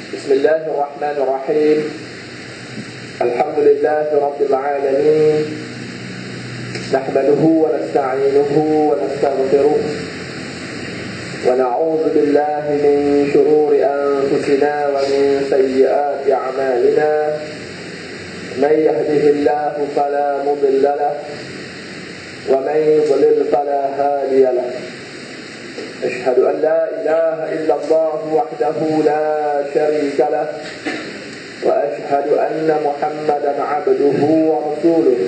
Bismillahirrahmanirrahim. Alhamdulillahi Rabbil Alamin. Nahmaduhu wa nasta'inuhu wa nastaghfiruh. Wa na'udzu billahi min shururi anfusina wa min sayyiati a'malina. Man yahdihillahu fala mudilla lahu wa man yudlil fala hadiya lahu. أشهد أن لا إله إلا الله وحده لا شريك له وأشهد أن محمدا عبده ورسوله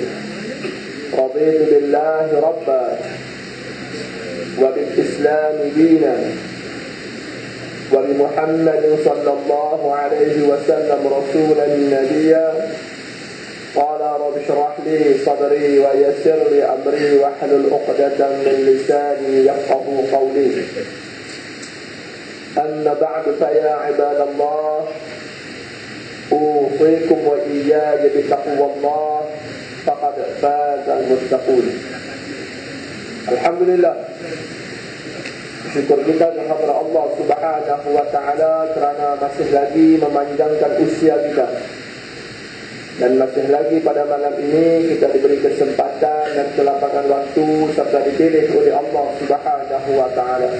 رضيت بالله ربا وبالإسلام دينا وبمحمد صلى الله عليه وسلم رسولا نبيا قال رب اشرح لي صدري ويسر لي أمري واحلل عقدة من لساني يفقهوا قولي أما بعد فيا عباد الله أوصيكم وإياي بتقوى الله فقد فاز المتقون. Alhamdulillah, syukur kita kepada Allah Subhanahu wa taala kerana masih lagi memanjangkan usia kita. Dan masih lagi pada malam ini kita diberi kesempatan dan kelapangan waktu serta dipilih oleh Allah Subhanahu wa taala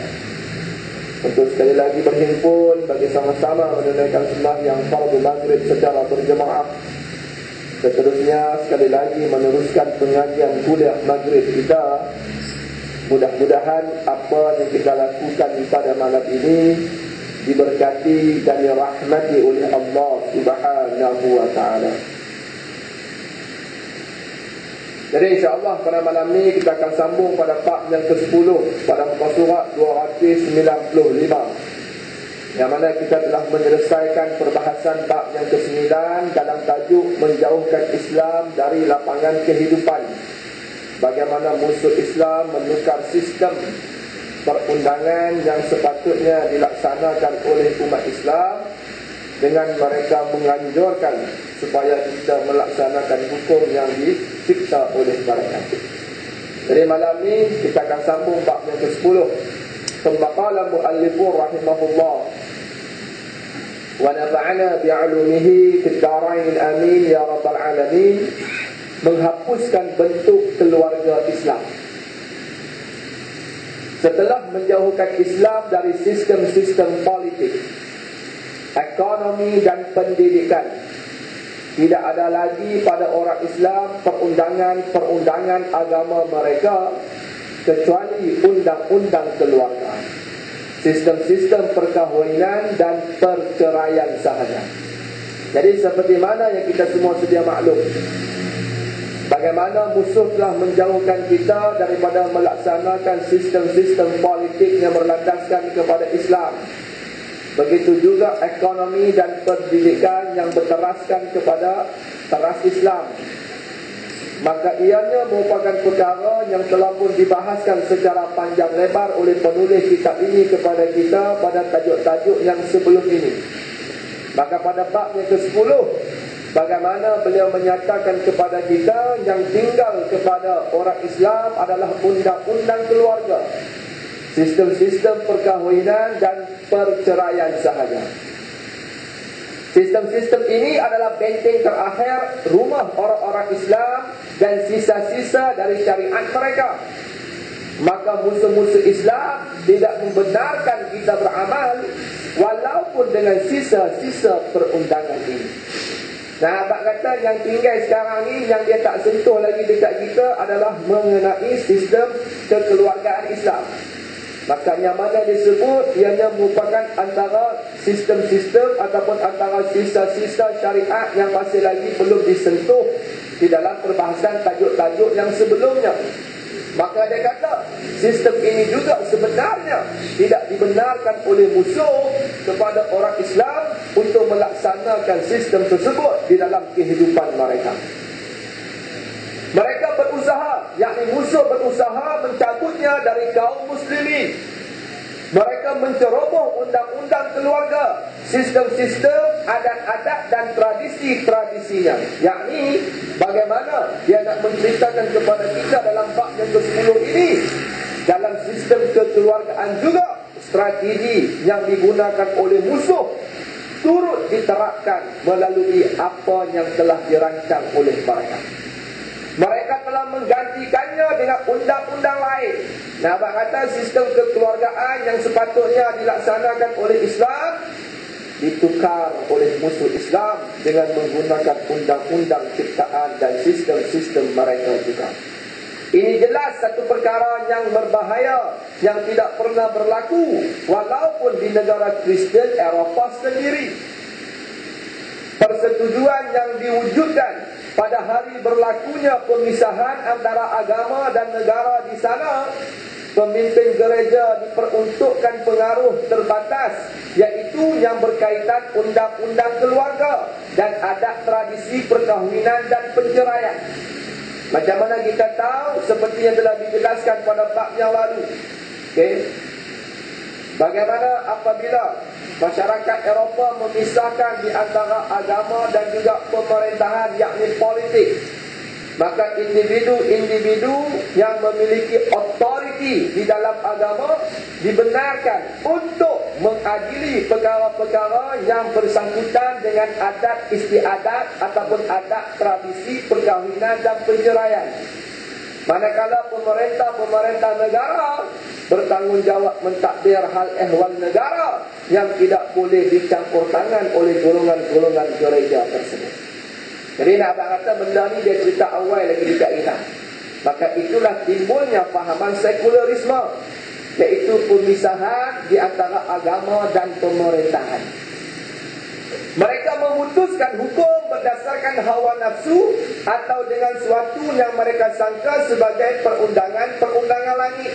untuk sekali lagi berhimpun bagi sama-sama menunaikan sembahyang fardu maghrib secara berjemaah. Seterusnya sekali lagi meneruskan pengajian kuliah maghrib kita. Mudah-mudahan apa yang kita lakukan pada malam ini diberkati dan dirahmati oleh Allah Subhanahu wa taala. Jadi insyaAllah pada malam ini kita akan sambung pada bab yang ke-10 pada muka surat 295, yang mana kita telah menyelesaikan perbahasan bab yang ke-9 dalam tajuk menjauhkan Islam dari lapangan kehidupan. Bagaimana musuh Islam menukar sistem perundangan yang sepatutnya dilaksanakan oleh umat Islam dengan mereka menganjurkan supaya kita melaksanakan hukum yang dicipta oleh mereka. Jadi malam ini kita akan sambung bab yang ke-10. Qala muallifur rahimahullah wa nafa'ana bi'ulumihi fid darain amin ya rabbal alamin. Menghapuskan bentuk keluarga Islam. Setelah menjauhkan Islam dari sistem-sistem politik, ekonomi dan pendidikan, tidak ada lagi pada orang Islam perundangan agama mereka kecuali undang-undang keluarga, sistem-sistem perkahwinan dan perceraian sahaja. Jadi seperti mana yang kita semua sedia maklum, bagaimana musuh telah menjauhkan kita daripada melaksanakan sistem-sistem politik yang berlandaskan kepada Islam. Begitu juga ekonomi dan pendidikan yang berteraskan kepada teras Islam. Maka ianya merupakan perkara yang telah pun dibahaskan secara panjang lebar oleh penulis kitab ini kepada kita pada tajuk-tajuk yang sebelum ini. Maka pada bab yang ke-10, bagaimana beliau menyatakan kepada kita yang tinggal kepada orang Islam adalah undang-undang keluarga, sistem-sistem perkahwinan dan perceraian sahaja. Sistem-sistem ini adalah benteng terakhir rumah orang-orang Islam dan sisa-sisa dari syariat mereka. Maka musuh-musuh Islam tidak membenarkan kita beramal walaupun dengan sisa-sisa perundangan ini. Nah, abang kata yang tinggal sekarang ni yang dia tak sentuh lagi dekat kita adalah mengenai sistem kekeluargaan Islam. Maka yang mana disebut ianya merupakan antara sistem-sistem ataupun antara sisa-sisa syariat yang masih lagi belum disentuh di dalam perbahasan tajuk-tajuk yang sebelumnya. Maka dia kata sistem ini juga sebenarnya tidak dibenarkan oleh musuh kepada orang Islam untuk melaksanakan sistem tersebut di dalam kehidupan mereka. Mereka berusaha, yakni musuh berusaha mencabutnya dari kaum muslimin. Mereka menceroboh undang-undang keluarga, sistem-sistem, adat-adat dan tradisi-tradisinya. Yakni bagaimana dia nak menceritakan kepada kita dalam bab yang ke-10 ini, dalam sistem kekeluargaan juga strategi yang digunakan oleh musuh turut diterapkan melalui apa yang telah dirancang oleh mereka. Mereka telah menggantikannya dengan undang-undang lain. Nah, abang kata sistem kekeluargaan yang sepatutnya dilaksanakan oleh Islam ditukar oleh musuh Islam dengan menggunakan undang-undang ciptaan dan sistem-sistem mereka juga. Ini jelas satu perkara yang berbahaya, yang tidak pernah berlaku walaupun di negara Kristian Eropah sendiri. Persetujuan yang diwujudkan pada hari berlakunya pemisahan antara agama dan negara di sana, pemimpin gereja diperuntukkan pengaruh terbatas, iaitu yang berkaitan undang-undang keluarga dan adat tradisi perkahwinan dan penceraian. Macam mana kita tahu, seperti yang telah dijelaskan pada bab yang lalu. Okey. Bagaimana apabila masyarakat Eropah memisahkan di antara agama dan juga pemerintahan, yakni politik, maka individu-individu yang memiliki otoriti di dalam agama dibenarkan untuk mengadili perkara-perkara yang bersangkutan dengan adat istiadat ataupun adat tradisi perkahwinan dan penceraian. Manakala pemerintah negara bertanggungjawab mentadbir hal ehwal negara yang tidak boleh dicampur tangan oleh golongan-golongan gereja tersebut. Jadi nak abang kata benda ni dia cerita awal lagi dekat kita. Maka itulah timbulnya fahaman sekularisme, iaitu pemisahan di antara agama dan pemerintahan. Mereka memutuskan hukum berdasarkan hawa nafsu atau dengan suatu yang mereka sangka sebagai perundangan langit.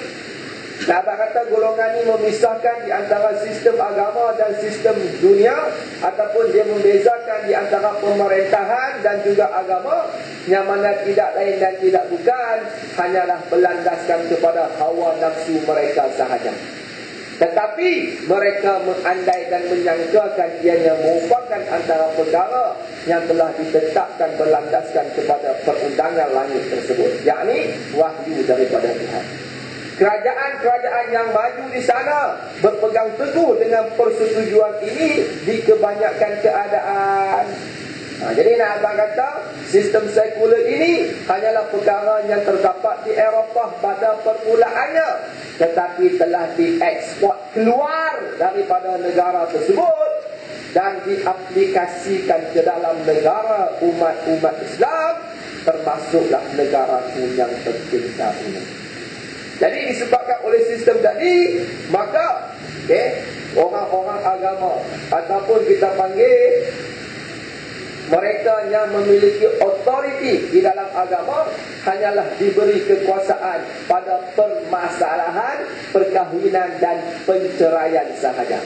Nah, abang kata golongan ini memisahkan di antara sistem agama dan sistem dunia, ataupun dia membezakan di antara pemerintahan dan juga agama, yang mana tidak lain dan tidak bukan hanyalah berlandaskan kepada hawa nafsu mereka sahaja. Tetapi mereka mengandai dan menyangkakan ianya merupakan antara perkara yang telah ditetapkan berlandaskan kepada perundangan langit tersebut, yakni wahyu daripada Tuhan. Kerajaan-kerajaan yang maju di sana berpegang teguh dengan persetujuan ini di kebanyakan keadaan. Jadi nak abang kata, sistem sekular ini hanyalah perkara yang terdapat di Eropah pada permulaannya, tetapi telah dieksport keluar daripada negara tersebut dan diaplikasikan ke dalam negara umat-umat Islam, termasuklah negaraku yang tercinta ini. Jadi disebabkan oleh sistem tadi, maka orang-orang agama ataupun kita panggil mereka yang memiliki otoriti di dalam agama hanyalah diberi kekuasaan pada permasalahan perkahwinan dan penceraian sahaja.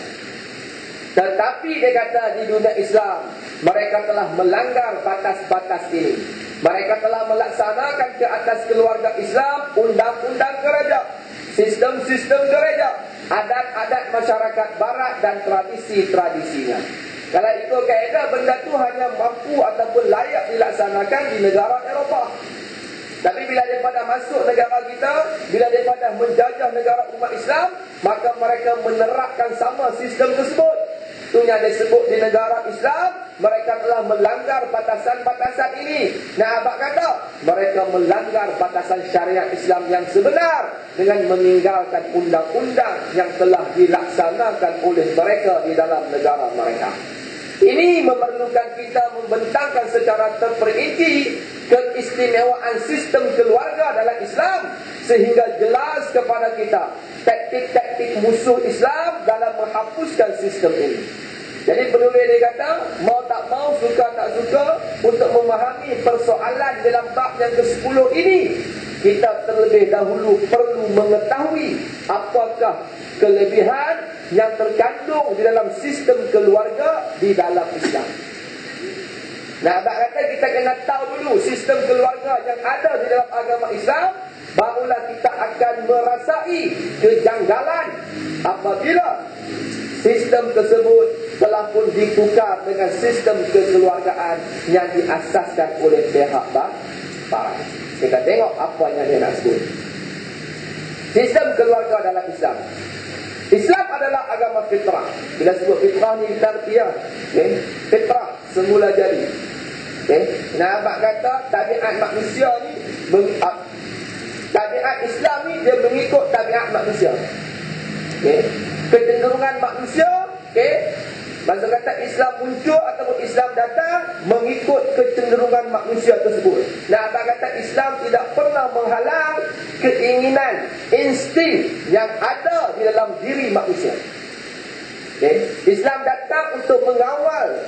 Tetapi dia kata di dunia Islam mereka telah melanggar batas-batas ini. Mereka telah melaksanakan ke atas keluarga Islam undang-undang gereja, sistem-sistem gereja, adat-adat masyarakat barat dan tradisi-tradisinya. Kalau ikut kaedah, benda tu hanya mampu ataupun layak dilaksanakan di negara Eropah. Tapi bila daripada masuk negara kita, bila daripada menjajah negara umat Islam, maka mereka menerapkan sama sistem tersebut. Itu yang disebut di negara Islam, mereka telah melanggar batasan-batasan ini. Nah, abang kata, mereka melanggar batasan syariat Islam yang sebenar dengan meninggalkan undang-undang yang telah dilaksanakan oleh mereka di dalam negara mereka. Ini memerlukan kita membentangkan secara terperinci keistimewaan sistem keluarga dalam Islam, sehingga jelas kepada kita taktik-taktik musuh Islam dalam menghapuskan sistem ini. Jadi penulis dia kata, mau tak mau, suka tak suka, untuk memahami persoalan dalam bab yang ke-10 ini, kita terlebih dahulu perlu mengetahui apakah kelebihan yang terkandung di dalam sistem keluarga di dalam Islam. Nah, abang kata kita kena tahu dulu sistem keluarga yang ada di dalam agama Islam, barulah kita akan merasai kejanggalan apabila sistem tersebut telah pun ditukar dengan sistem kekeluargaan yang diasaskan oleh pihak barat. Kita tengok apa yang dia nak sebut. Sistem keluarga dalam Islam. Islam adalah agama fitrah. Bila sebut fitrah ni kita arti ya. Fitrah, semula jadi. Abang kata tabiat manusia ni tabiat Islam ni dia mengikut tabiat manusia. Kecenderungan manusia, masa kata Islam muncul ataupun Islam datang mengikut kecenderungan manusia tersebut. Abang kata Islam tidak pernah menghalang keinginan, insting yang ada di dalam diri manusia. Islam datang untuk mengawal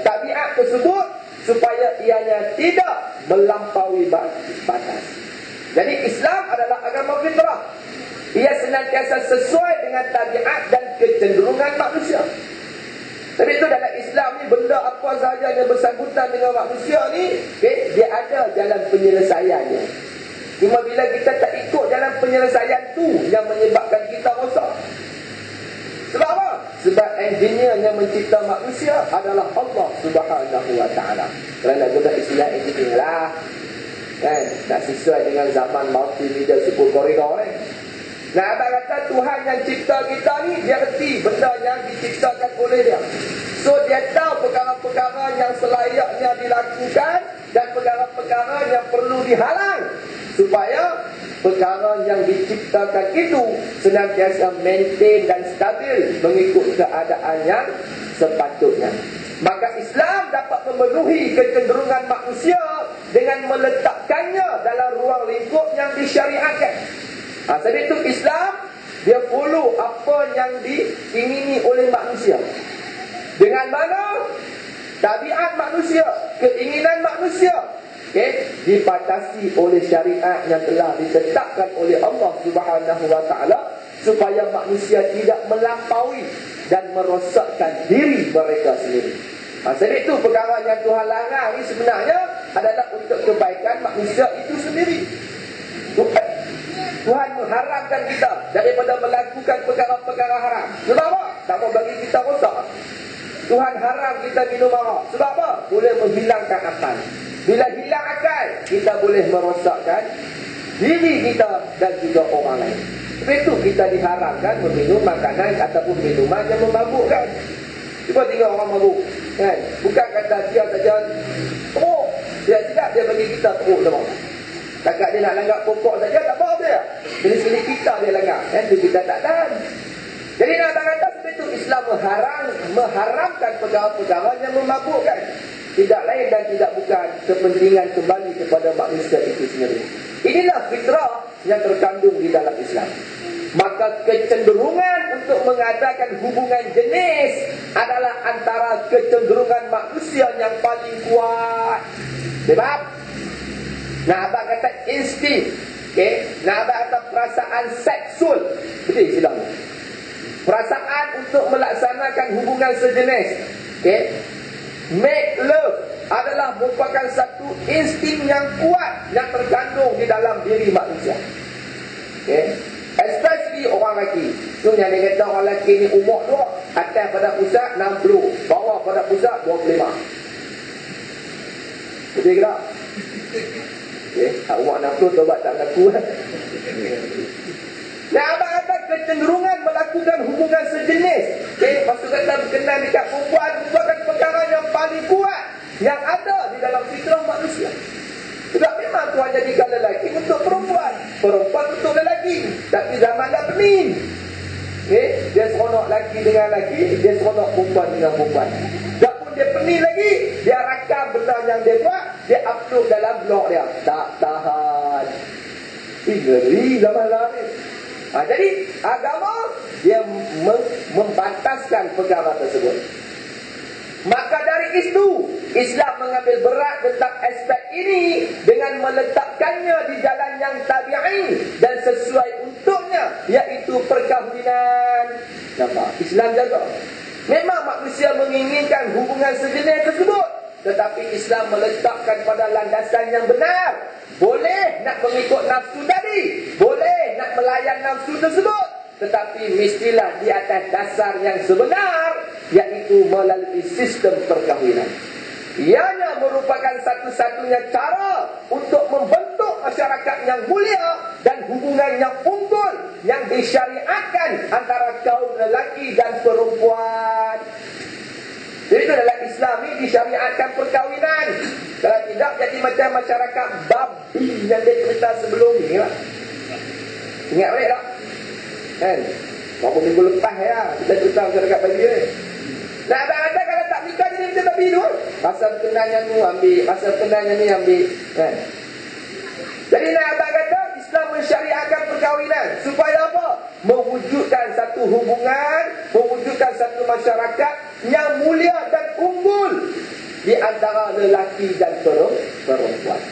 tabiat tersebut supaya ianya tidak melampaui batas. Jadi Islam adalah agama fitrah. Ia senantiasa sesuai dengan tabiat dan kecenderungan manusia. Tapi itu dalam Islam ni, benda apa sahaja yang bersangkutan dengan manusia ni, dia ada jalan penyelesaiannya. Cuma bila kita tak ikut jalan penyelesaian tu yang menyebabkan kita rosak. Sebab apa? Sebab engineer yang mencipta manusia adalah Allah Subhanahu Wa Taala. Kerana juga istilah engineer lah, kan, tak sesuai dengan zaman multimedia super koridor ni. Abang kata Tuhan yang cipta kita ni, dia erti benda yang diciptakan oleh dia. So dia tahu perkara-perkara yang selayaknya dilakukan dan perkara-perkara yang perlu dihalang, supaya perkara yang diciptakan itu senantiasa maintain dan stabil mengikut keadaan yang sepatutnya. Maka Islam dapat memenuhi kecenderungan manusia dengan meletakkannya dalam ruang lingkup yang disyariatkan. Sebab itu Islam dia follow apa yang diingini oleh manusia. Dengan mana tabiat manusia, keinginan manusia, dibatasi oleh syariat yang telah ditetapkan oleh Allah Subhanahu Wa Taala, supaya manusia tidak melampaui dan merosakkan diri mereka sendiri. Sebab itu perkara yang Tuhan larang ini sebenarnya adalah untuk kebaikan manusia itu sendiri. Tuhan mengharamkan kita daripada melakukan perkara-perkara haram. Sebab apa? Tak mau bagi kita rosak. Tuhan haram kita minum arak. Sebab apa? Boleh menghilangkan akal. Bila hilang akal, kita boleh merosakkan diri kita dan juga orang lain. Sebab itu kita diharamkan meminum makanan ataupun minuman yang memabukkan. Cuba tengok orang mabuk, kan? Bukan kata dia saja teruk. Dia tidak, dia bagi kita teruk semua. Takat dia nak langgar pokok saja, tak apa dia. Jenis-jenis kita dia langgar, kan? Itu kita tak tahan. Jadi nak kata sebab itu Islam mengharamkan perkara-perkara yang memabukkan. Tidak lain dan tidak bukan kepentingan kembali kepada manusia itu sendiri. Inilah fitrah yang terkandung di dalam Islam. Maka kecenderungan untuk mengadakan hubungan jenis adalah antara kecenderungan manusia yang paling kuat. Sebab abang kata insting, abang kata perasaan seksual, betul Islam. Perasaan untuk melaksanakan hubungan sejenis, make love adalah merupakan satu insting yang kuat yang terkandung di dalam diri manusia. Especially orang lelaki. Tu yang dia kata orang lelaki ni umur tu atas pada pusat 60, bawah pada pusat 25. Betul ke tak? Umur 60 tobat tak mengaku. Abang kata kecenderungan melakukan hubungan sejenis, maksud kata berkenaan dekat perempuan merupakan perkara yang paling kuat yang ada di dalam fitrah manusia. Sebab memang Tuhan jadikan lelaki untuk perempuan, perempuan untuk lelaki. Tapi zaman dah pening, dia seronok lelaki dengan lelaki, dia seronok perempuan dengan perempuan. Tak pun dia pening lagi, dia rakam benda yang dia buat, dia upload dalam blog dia. Tak tahan. Ngeri zaman lah ni. Jadi agama dia membataskan perkara tersebut. Maka dari itu Islam mengambil berat tentang aspek ini dengan meletakkannya di jalan yang tabi'i dan sesuai untuknya, iaitu perkahwinan. Nampak? Islam jaga. Memang manusia menginginkan hubungan sejenis tersebut, tetapi Islam meletakkan pada landasan yang benar. Boleh nak mengikut nafsu tadi, boleh nak melayan nafsu tersebut, tetapi mestilah di atas dasar yang sebenar, iaitu melalui sistem perkahwinan. Ianya merupakan satu-satunya cara untuk membentuk masyarakat yang mulia dan hubungan yang unggul yang disyariatkan antara kaum lelaki dan perempuan. Jadi itu dalam Islam ni disyariatkan perkahwinan. Kalau tidak jadi macam masyarakat babi yang dia cerita sebelum ni lah. Ingat balik tak? Kan? Berapa minggu lepas ya kita cerita masyarakat babi ni. Nak ada kalau tak nikah jadi macam babi tu. Pasal kenanya tu ambil, pasal kenanya ni ambil. Kan? Jadi nak kata Islam mensyariatkan perkahwinan supaya apa? Mewujudkan satu hubungan, mewujudkan satu masyarakat yang mulia dan unggul di antara lelaki dan perempuan.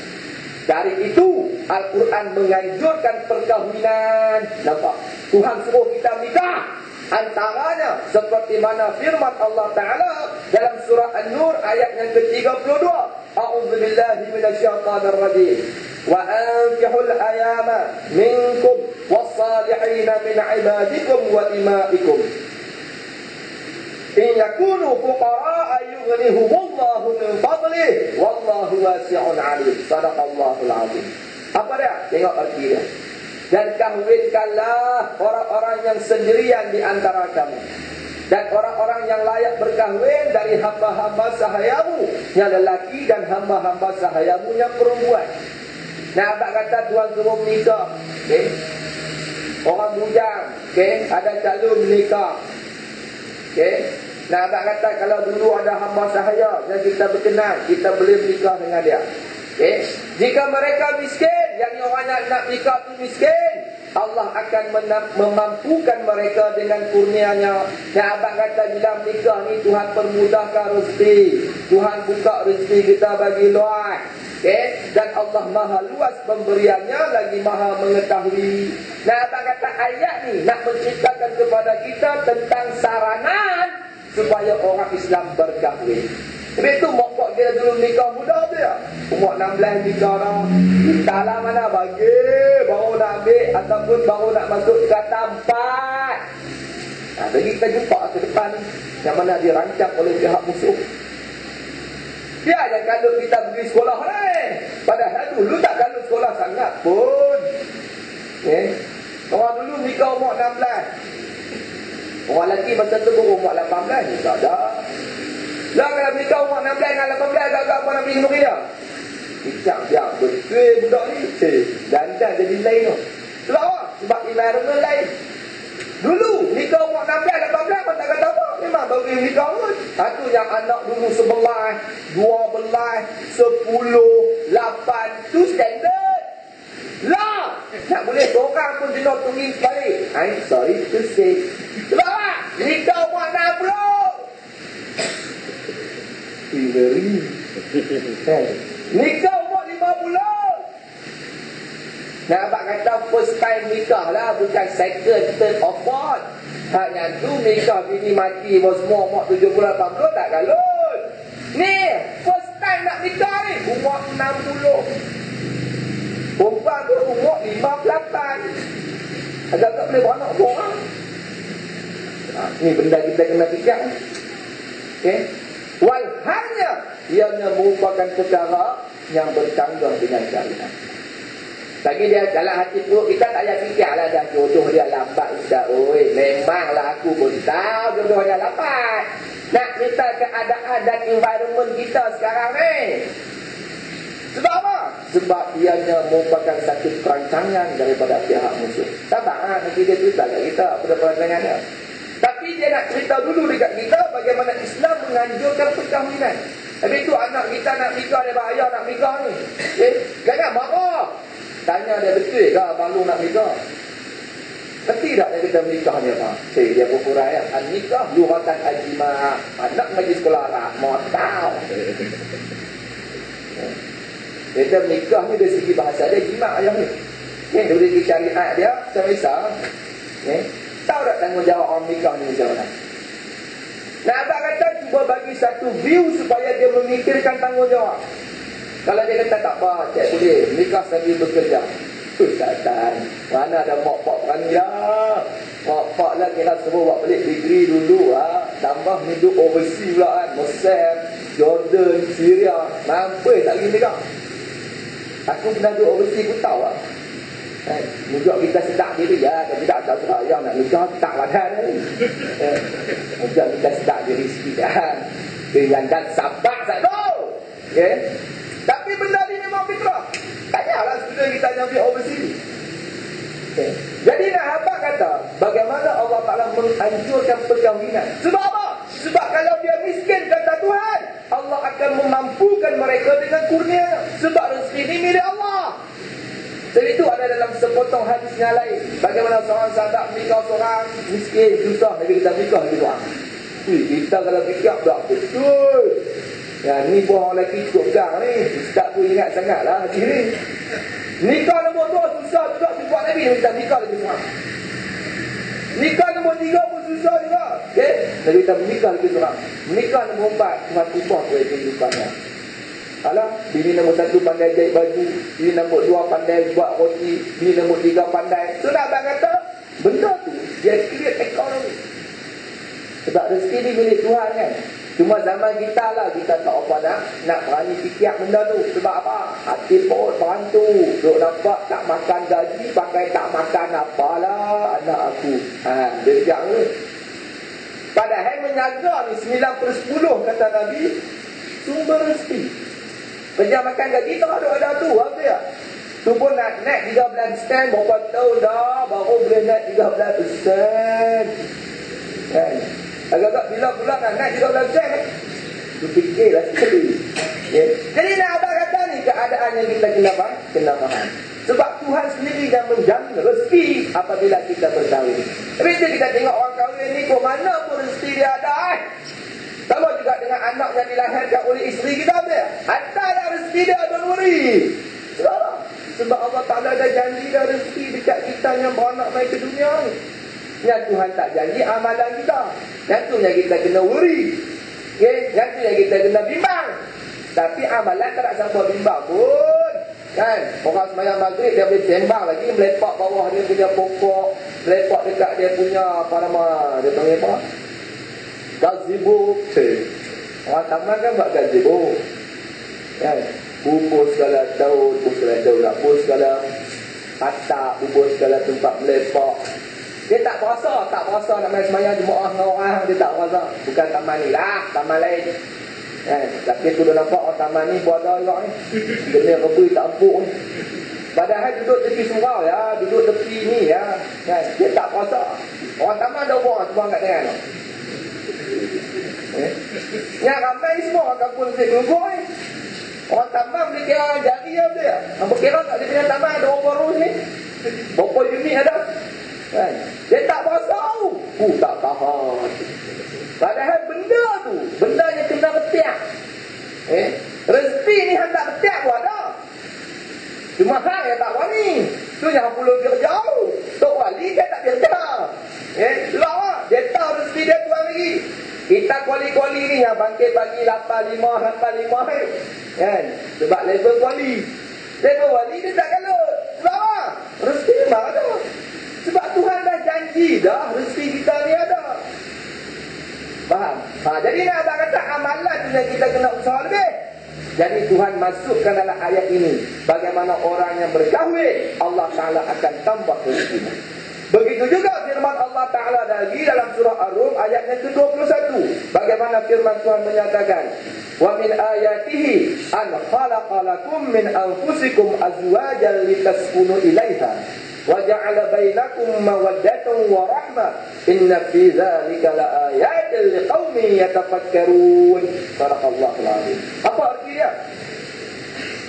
Dari itu Al-Quran menganjurkan perkahwinan. Nampak? Tuhan suruh kita nikah. Antaranya seperti mana firman Allah Ta'ala dalam surah An-Nur ayat yang ke-32. A'udzubillahi minasyaitanir rajim. Wa ankihul ayama minkum was-salihina min ibadikum wa imaikum. In yakunu fuqara'a yughnihumullahu min fadlih wallahu wasi'un 'alim. Shadaqallahul 'azim. Apa dia? Tengok arti dia. Dan kahwinkanlah orang-orang yang sendirian di antara kamu, dan orang-orang yang layak berkahwin dari hamba-hamba sahayamu yang lelaki dan hamba-hamba sahayamu yang perempuan. Nah, abang kata tuan suruh menikah, okay? Orang bujang, okay? Ada calon menikah, okay? Nah, abang kata kalau dulu ada hamba sahaya yang kita berkenan, kita boleh menikah dengan dia. Okay? Jika mereka miskin, yang orang nak nikah tu miskin, Allah akan memampukan mereka dengan kurnianya. Yang abang kata bila nikah ni Tuhan permudahkan rezeki, Tuhan buka rezeki kita bagi luas. Okay? Dan Allah maha luas pemberiannya, lagi maha mengetahui. Nah, abang kata ayat ni nak menceritakan kepada kita tentang saranan supaya orang Islam berkahwin. Sebab itu mokok dia dulu nikah muda tu ya. Umur 16 nikah dah. Entahlah mana bagi baru nak ambil ataupun baru nak masuk kata 4. Nah, jadi kita jumpa ke depan yang mana dirancang oleh pihak musuh. Dia yang kalau kita pergi sekolah ni. Padahal dulu tak kalau sekolah sangat pun. Okay. Orang dulu nikah umur 16. Orang lelaki masa tu umur 18 ni tak ada. Lah kalau nikah umur 16 dengan 18 agak-agak apa nak beli nombor dia? Bicak dia betul budak ni. Dandan jadi lain tu. Sebab apa? Sebab environment lain. Dulu nikah umur 16, 18 pun tak kata apa. Memang baru nikah pun. Satu yang anak dulu 11, 12, 10, 8. Tu standard. Lah, tak boleh seorang pun kena tunggu balik. I'm sorry to say. Sebab apa? Nikah umur 60. Very. Nikah umur 50. Nah, abang kata first time nikah lah, bukan second, third or fourth. Yang tu nikah bini mati bos semua umur 70, 80 tak galon. Ni first time nak nikah ni umur 60. Perempuan tu umur 58. Agak tak boleh beranak orang. Ni benda kita kena fikir. Okay. Walhalnya ianya merupakan perkara yang bertanggung dengan syariat. Bagi dia dalam hati perut kita tak payah fikirlah dah jodoh dia lambat ustaz. Oi, memanglah aku pun tahu jodoh dia lambat. Nak cerita keadaan dan environment kita sekarang ni. Sebab apa? Sebab ianya merupakan satu perancangan daripada pihak musuh. Sabar, nanti dia cerita kat kita pada perancangannya. Tapi dia nak cerita dulu dekat kita bagaimana Islam menganjurkan perkahwinan. Habis itu anak kita nak nikah, dia ayah nak nikah ni. Jangan marah. Tanya dia betul ke abang lu nak nikah? Ngerti tak dia kata menikah dia apa? Dia berkurang ya. Nikah luratan ajimah. Anak pergi sekolah tak mau tahu. Dia kata menikah ni dari segi bahasa dia jimat ayah ni. Dari segi syariat dia sama-sama. Tahu tak tanggungjawab orang nikah ni macam mana? Nah, abang kata cuba bagi satu view supaya dia memikirkan tanggungjawab. Kalau dia kata tak apa, cik boleh nikah sambil bekerja. Syaitan, mana ada mak-pak berani lah. Mak-pak lah kena semua buat balik degree dulu lah. Tambah hidup overseas pula kan. Mesir, Jordan, Syria. Mampu tak pergi nikah. Aku pernah duduk overseas pun tahu lah. Mungkin kita sedar diri ya, tapi tak tahu yang nak nikah tak badan. Mungkin kita sedar diri sikit dah. Dengan dan sabar tak tahu. Tapi benda ni memang fitrah. Tanyalah sebenarnya kita nyambi overseas. Jadi nak apa kata? Bagaimana Allah Ta'ala menghancurkan perkahwinan? Sebab apa? Sebab kalau dia miskin kata Tuhan, Allah akan memampukan mereka dengan kurnia. Sebab rezeki ini milik Allah. Jadi itu ada dalam sepotong hadis yang lain. Bagaimana seorang sahabat menikah seorang miskin, susah. Jadi kita nikah lagi doang. Kita kalau fikir tak betul. Ya, ni pun orang lelaki cukup gang ni. Ustaz pun ingat sangat lah hati ni. Nikah nombor 2 susah juga. Sebab Nabi kita nikah lagi seorang. Nikah nombor 3 pun susah juga. Jadi kita menikah lagi seorang. Nikah nombor 4 Tuhan ubah kehidupannya. Alah, bini nombor 1 pandai jahit baju, bini nombor 2 pandai buat roti, bini nombor 3 pandai. So nak abang kata, benda tu dia create ekonomi. Sebab rezeki ni milik Tuhan kan. Cuma zaman kita lah, kita tak apa nak berani fikir benda tu. Sebab apa? Hati perut berantu. Duk nampak tak makan gaji, pakai tak makan apalah anak aku. Dia fikir ni. Padahal menyaga ni 9/10 kata Nabi, sumber rezeki. Kerja makan gaji tak ada tu, apa ya? Tu pun nak naik 13%, berapa tahun dah baru boleh naik 13%. Kan? Agak-agak bila pula nak naik 13%, tu fikirlah sekali. Jadi nak abang kata ni keadaan yang kita kena faham. Sebab Tuhan sendiri yang menjamin rezeki apabila kita berkahwin. Tapi kita tengok orang kahwin ni, kok mana pun rezeki dia ada. Sama juga dengan anak yang dilahirkan oleh isteri kita dia. Ada rezeki dia, don't worry. Sebab Allah Ta'ala dah janji dah rezeki dekat kita yang beranak mai ke dunia ni. Yang Tuhan tak janji amalan kita. Yang tu yang kita kena worry. Yang tu yang kita kena bimbang. Tapi amalan tak nak sampai bimbang pun. Kan? Orang sembahyang maghrib dia boleh sembang lagi, melepak bawah dia punya pokok, melepak dekat dia punya apa nama, dia panggil apa? Gazebo. Orang taman kan buat gazebo. Kan? Bubur segala daun, bubur segala daun, bubur segala katak, bubur segala tempat melepak. Dia tak berasa nak main semayang jemaah dengan orang, dia tak berasa. Bukan taman ni lah, taman lain. Kan? Tapi tu dah nampak orang taman ni berada juga ni. Jenis rebui tak empuk ni. Padahal duduk tepi surau ya, duduk tepi ni ya. Kan? Dia tak berasa. Orang taman dah buang kat tangan. Yang ramai semua orang kampung Sik Geluguk ni. Orang taman boleh kira jari apa dia. Apa kira tak dia punya taman ada berapa room ni? Berapa unit ada? Kan? Dia tak berasa. Tak tahan. Padahal benda tu, benda yang kena ketiak. Rezeki ni hendak ketiak pun ada. Cuma hang yang tak wani. Tu yang perlu dia jauh. Tok wali dia tak biasa. Lah, dia tahu rezeki dia Tuhan lagi. Kita kuali-kuali ni yang bangkit pagi 85 kan? Sebab level kuali. Level wali dia tak kalut. Sebab apa? Rezeki memang ada. Sebab Tuhan dah janji dah rezeki kita ni ada. Faham? Jadi nak abang kata amalan tu yang kita kena usaha lebih. Jadi Tuhan masukkan dalam ayat ini, bagaimana orang yang berkahwin Allah Ta'ala akan tambah rezeki. Begitu juga firman Allah Ta'ala lagi dalam surah Ar-Rum ayat yang ke-21. Bagaimana firman Tuhan menyatakan, wa min ayatihi an khalaqa lakum min anfusikum azwajan litaskunu ilaiha wa ja'ala bainakum mawaddatan wa rahmah inna fi dzalika laayatin liqaumin yatafakkarun. Barakallahu alazim. Apa arti dia?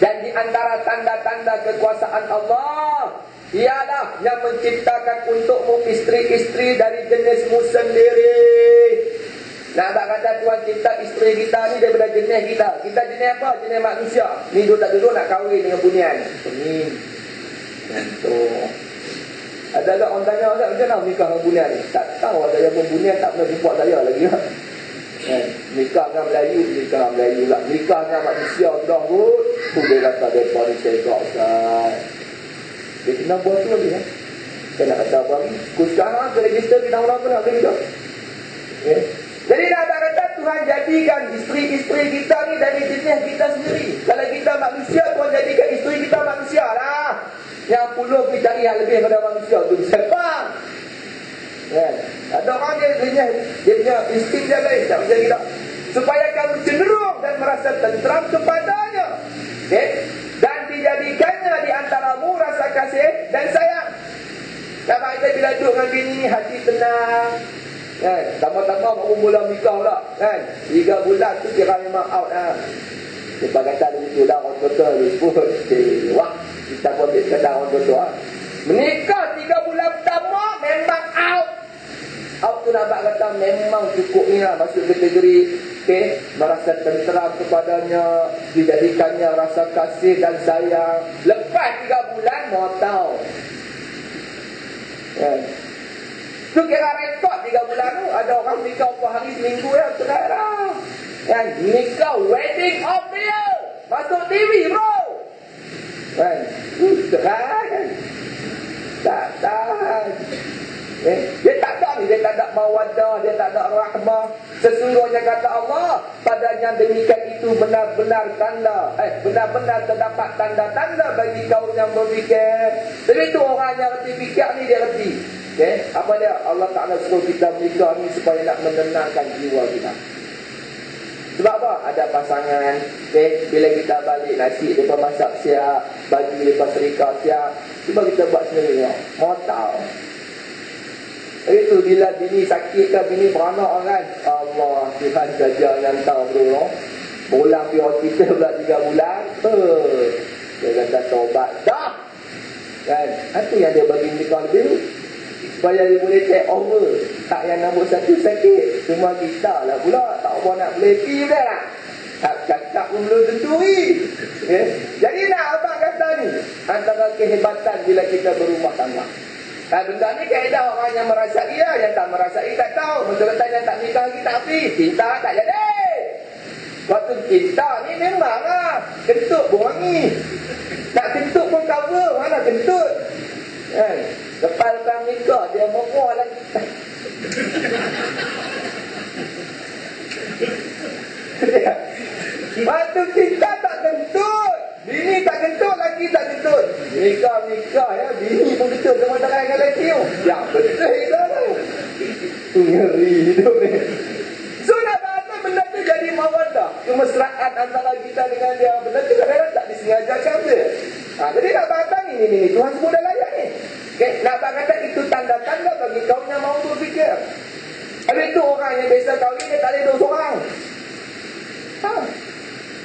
Dan di antara tanda-tanda kekuasaan Allah ialah yang menciptakan untukmu isteri-isteri dari jenismu sendiri. Nak kata Tuhan cipta isteri kita ni daripada jenis kita. Kita jenis apa? Jenis manusia. Ni duduk tak duduk nak kahwin dengan bunian. Ini. Contoh. Ada tak orang tanya, macam mana nikah dengan bunian ni? Tak tahu ada yang bunian tak pernah jumpa saya lagi. Nikah dengan Melayu, nikah dengan Melayu lah. Nikah dengan manusia dah pun. Tu dia kata mereka ni cekak Ustaz. Dia kena buat tu lagi. Saya nak kata apa lagi? Sekarang saya register di tahun apa nak beli dah. Jadi nak kata Tuhan jadikan isteri-isteri kita ni dari jenis kita sendiri. Kalau kita manusia, Tuhan jadikan isteri kita manusia lah. Yang 10 pergi cari yang lebih pada manusia tu siapa? Kan? Ada orang dia punya insting dia lain, tak macam kita. Supaya kamu cenderung dan merasa tenteram kepadanya. Okay? Dan dijadikannya di antaramu rasa kasih dan sayang. Kalau kita bila duduk dengan bini, hati tenang. Kan? Tama-tama baru mula nikah pula. Kan? 3 bulan tu kira memang out lah. Lepas kata dia tu dah orang tua dia sebut. Wah, kita pun ambil kata orang tua. Menikah 3 bulan pertama memang out. Out tu nak kata memang cukup ni lah. Masuk kategori merasa tenteram kepadanya, dijadikannya rasa kasih dan sayang. Lepas 3 bulan mau tahu. Kan? Tu kira rekod 3 bulan tu. Ada orang nikah berapa hari seminggu ya. Betul lah. Kan? Nikah wedding of the year. Masuk TV bro. Kan? Kan? Tak tahan. Dia tak ada ni. Dia tak ada mawadah. Dia tak ada rahmah. Sesungguhnya kata Allah, padanya demikian itu benar-benar tanda. Benar-benar terdapat tanda-tanda bagi kaum yang berfikir. Tapi itu orang yang reti fikir ni dia reti. Apa dia? Allah Ta'ala suruh kita menikah ni supaya nak menenangkan jiwa kita. Sebab apa? Ada pasangan. Bila kita balik nasi mereka masak siap, baju mereka serika siap, cuba kita buat sendiri. Mau tahu? Itu bila bini sakit ke bini beranak kan, Allah Tuhan saja yang tahu bro. Pulang pergi hospital pula 3 bulan. Dia kata taubat dah. Kan? Itu yang dia bagi nikah lebih. Supaya dia boleh take over. Tak yang nombor 1 sakit. Cuma kita lah pula. Tak apa nak meleti pula lah. Tak cakap pun belum tentu ni. Jadi nak abang kata ni, antara kehebatan bila kita berumah tangga. Benda ni kaedah orang yang merasai lah. Yang tak merasai tak tahu. Betul-betul yang tak nikah lagi tak api. Cinta tak jadi. Waktu cinta ni memang lah. Kentut pun wangi. Nak kentut pun cover. Mana kentut? Lepas nikah dia merah lagi. Waktu cinta tak kentut. Bini tak kentut, lagi tak kentut. Nikah ya, bini pun kentut sama tangan dengan lelaki. Ya betul itu tu. Tu ngeri hidup ni. So nak apa benda tu jadi mawadah. Kemesraan antara kita dengan dia. Benda tu kadang-kadang tak disengajakan dia. Jadi nak apa ni Tuhan sebut dah layak ni. Nak kata itu tanda-tanda bagi kaum yang mahu berfikir. Habis itu orang yang biasa kahwin dia tak ada 2 orang.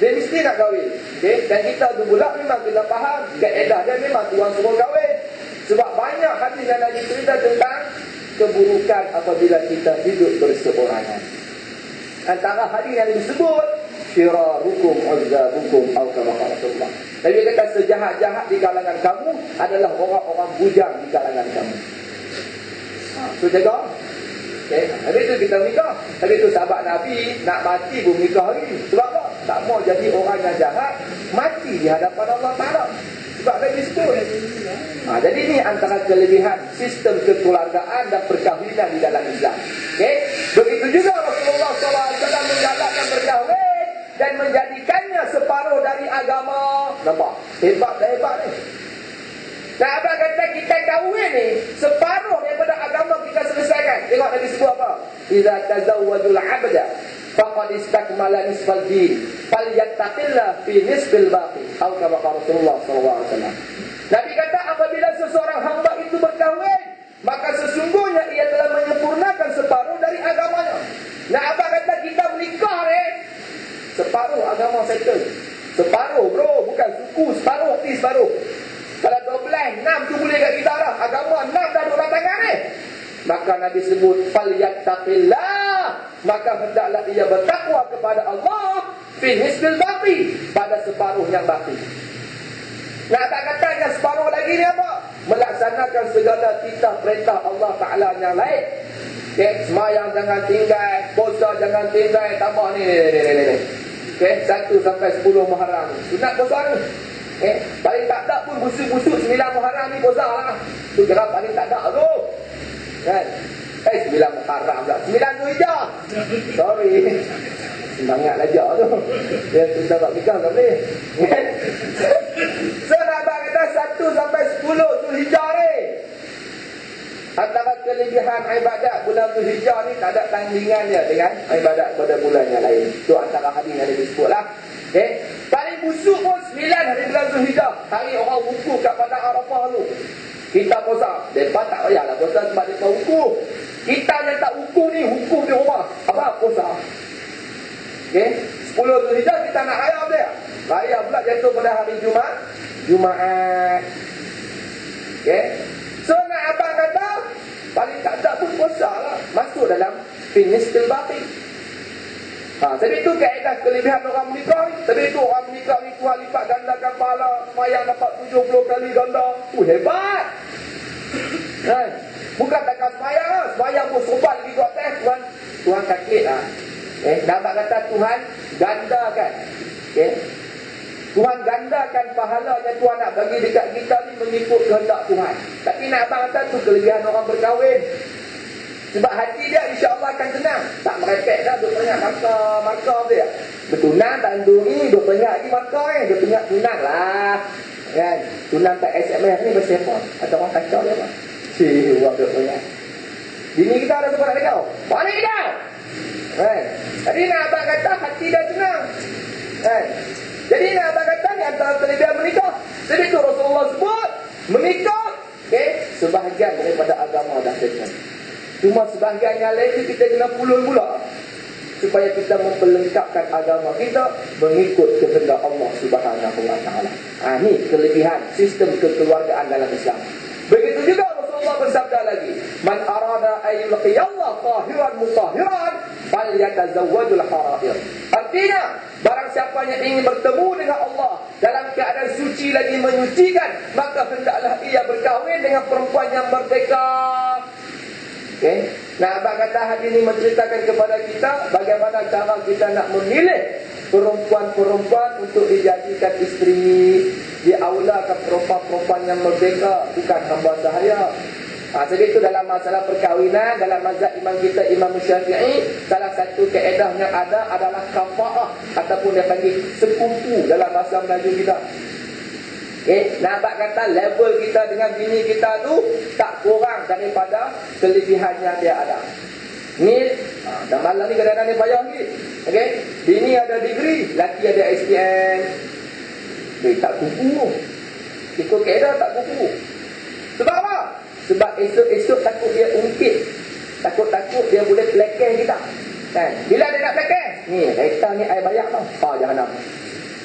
Dia mesti nak kahwin. Dan kita tu pula memang kena faham kaedah dia memang Tuhan suruh kahwin. Sebab banyak hadis yang Nabi cerita tentang keburukan apabila kita hidup berseorangan. Antara hadis yang disebut syirarukum uzzabukum atau kama qala Rasulullah. Nabi kata sejahat-jahat di kalangan kamu adalah orang-orang bujang di kalangan kamu. So jaga. Habis itu kita nikah. Habis itu sahabat Nabi nak mati pun nikah lagi. Sebab apa? Tak mau jadi orang yang jahat mati di hadapan Allah Ta'ala. Sebab Nabi sebut. Jadi ini antara kelebihan sistem kekeluargaan dan perkahwinan di dalam Islam. Begitu juga Rasulullah SAW menggalakkan berkahwin dan menjadikannya separuh dari agama. Nampak? Hebat dah hebat ni. Nah, abang kata kita kahwin ni separuh daripada agama kita selesaikan. Tengok Nabi sebut apa? Iza tazawwadul abda faqad istakmala nisfal din falyattaqillah fi nisfil baqi. Atau kama Rasulullah SAW. Nabi kata apabila seseorang hamba itu berkahwin, maka sesungguhnya ia telah menyempurnakan separuh dari agamanya. Nah, abang kata kita menikah ni separuh agama settle. Separuh bro, bukan suku, separuh ni separuh. Kalau 12, 6 tu boleh kat kita dah. Agama 6 dah duduk tangan ni. Maka Nabi sebut falyattaqillah. Maka hendaklah ia bertakwa kepada Allah fi hisbil baqi, pada separuh yang baqi. Nak tak katanya separuh lagi ni apa? Melaksanakan segala titah perintah Allah Ta'ala yang lain. Semayang jangan tinggal, puasa jangan tinggal, tambah ni. 1 sampai 10 Muharram. Sunat puasa ni. Paling tak ada pun busuk-busuk 9 Muharram ni puasa lah. Tu kira paling tak ada tu. Kan? 9 Muharram pula. 9 tu hijau. Sorry. Semangat aja tu. Dia tak nikah tak boleh. So nak kata 1 sampai 10 antara kelebihan ibadat bulan Zulhijjah ni tak ada tandingan dia dengan ibadat pada bulan yang lain. Itu antara hadis yang disebutlah. Okay. Paling busuk pun 9 hari bulan Zulhijjah. Hari orang wukuf kat padang Arafah tu. Kita puasa. Mereka tak payahlah puasa sebab mereka wukuf. Kita yang tak wukuf ni, wukuf di rumah. Apa? Puasa. Okay. 10 Zulhijjah kita nak raya dia. Raya pula jatuh pada hari Jumaat. Okay. So nak abang kata, paling tak ada pun puasa lah. Masuk dalam finish till baqi. Sebab itu kaedah kelebihan orang menikah ni. Sebab itu orang menikah ni Tuhan lipat gandakan pahala. Semayang dapat 70 kali ganda. Hebat. Kan? Bukan takkan semayang lah. Semayang pun sobat lagi kat atas. Tuhan kakit lah. Nampak kata Tuhan gandakan. Tuhan gandakan pahala yang Tuhan nak bagi dekat kita ni mengikut kehendak Tuhan. Tapi nak abang kata tu kelebihan orang berkahwin. Sebab hati dia insya-Allah akan tenang. Tak merepek dah duk tengah markah dia. Bertunang tak tentu ni duk tengah lagi markah ni. Duk tengah tunang lah. Kan? Tunang tak SMS ni bersiapa? Atau orang kacau dia apa? Buat duk tengah. Bini kita ada sempat nak kau. Mana kita? Kan? Jadi nak abang kata hati dia tenang. Kan? Jadi nak abang kata ni antara kelebihan menikah. Jadi tu Rasulullah sebut menikah. Sebahagian daripada agama dah tenang. Cuma sebahagian yang lain kita kena pulun pula supaya kita memperlengkapkan agama kita mengikut kehendak Allah Subhanahu wa taala. Ni kelebihan sistem kekeluargaan dalam Islam. Begitu juga Rasulullah bersabda lagi, "Man arada ay yulqiyallah tahiran mutahhiran falyatazawwajul harair." Artinya, barang siapa yang ingin bertemu dengan Allah dalam keadaan suci lagi menyucikan, maka hendaklah ia berkahwin dengan perempuan yang merdeka. Nah, abang kata hadis ini menceritakan kepada kita bagaimana cara kita nak memilih perempuan-perempuan untuk dijadikan isteri. Diaulakan perempuan-perempuan yang merdeka, bukan hamba sahaya. Sebab itu dalam masalah perkahwinan, dalam mazhab imam kita, Imam Syafi'i, salah satu kaedah yang ada adalah kafa'ah ataupun dia panggil sekutu dalam bahasa Melayu kita. Nampak kata level kita dengan bini kita tu tak kurang daripada kelebihan yang dia ada. Ni dah malam ni kadang-kadang dia payah ni. Bini ada degree, laki ada SPM. Tak kuku. Ikut kaedah tak kuku. Sebab apa? Sebab esok-esok takut dia ungkit. Takut-takut dia boleh pelekeh kita. Kan? Bila dia nak pelekeh? Ni, kereta ni air bayar tau. Jahanam.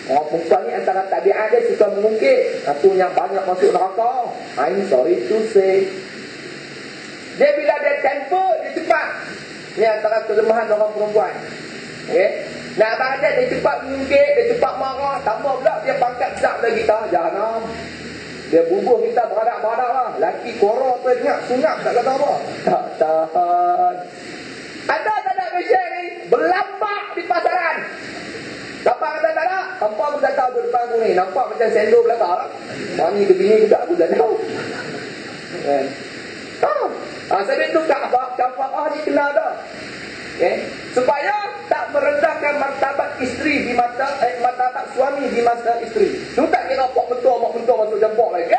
Orang perempuan ni antara tabiat dia suka mengungkit. Satu yang banyak masuk neraka. I'm sorry to say. Dia bila dia temper, dia cepat. Ni antara kelemahan orang perempuan. Nak abang dia cepat mengungkit, dia cepat marah. Tambah pula dia pangkat besar pada kita. Jahanam. Dia bubuh kita beradak-beradak lah. Laki koror tu ingat, sunat tak kata apa. Tak tahan. Ada tak ada Malaysia ni? Berlambak di pasaran. Siapa kata tak ada? Hampa pun dah tahu depan aku ni. Nampak macam sendok belakang. Mani ke bini juga aku dah tahu. Sebab itu kafa'ah ni kena ada. Supaya tak merendahkan martabat isteri di mata martabat suami di mata isteri. Tu tak kira pak mentua masuk jambok lagi.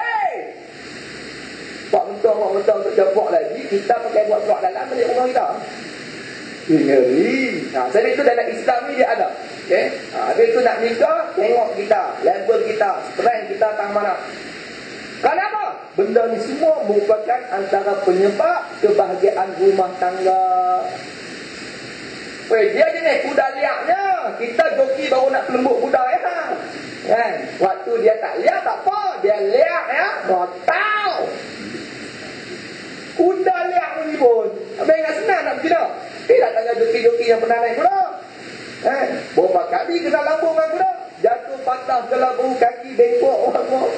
Pak mentua masuk jambok lagi. Kita pakai buat surat dalam balik rumah kita. Ngeri. Sebab itu dalam Islam ni dia ada. Habis itu nak nikah, tengok kita, level kita, strength kita tang mana. Kenapa? Benda ni semua merupakan antara penyebab kebahagiaan rumah tangga. Dia jenis kuda liaknya. Kita joki baru nak pelembut kuda kan? Waktu dia tak liak tak apa, dia liak tahu. Kuda liak ni pun. Habis ingat senang nak berkira. Tidak tanya joki-joki yang pernah naik kuda. Berapa kali kena lambung dengan kuda. Jatuh patah kelabu kaki bengkok orang.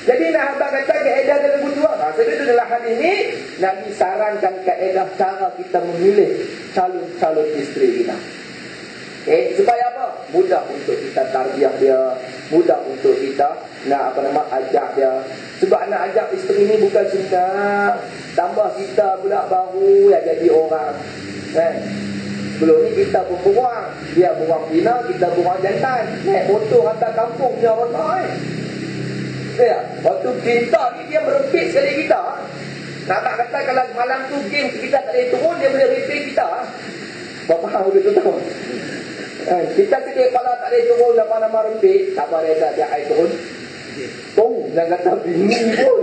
Jadi nak abang kata kaedah dia lebih tua. Sebab itu dalam hadis ini Nabi sarankan kaedah cara kita memilih calon-calon isteri kita. Supaya apa? Mudah untuk kita tarbiyah dia, mudah untuk kita nak ajak dia. Sebab nak ajak isteri ni bukan senang. Tambah kita pula baru yang jadi orang. Sebelum ni kita pun buang. Dia buang pina, kita buang jantan. Naik motor hantar kampung punya orang. Waktu kita ni dia merepit sekali kita. Nak kata kalau malam tu game kita tak boleh turun, dia boleh replay kita. Faham betul tahu? Kita tidak kepala tak boleh turun dapat nama replay, tak apa dia air turun. Jangan kata bini pun.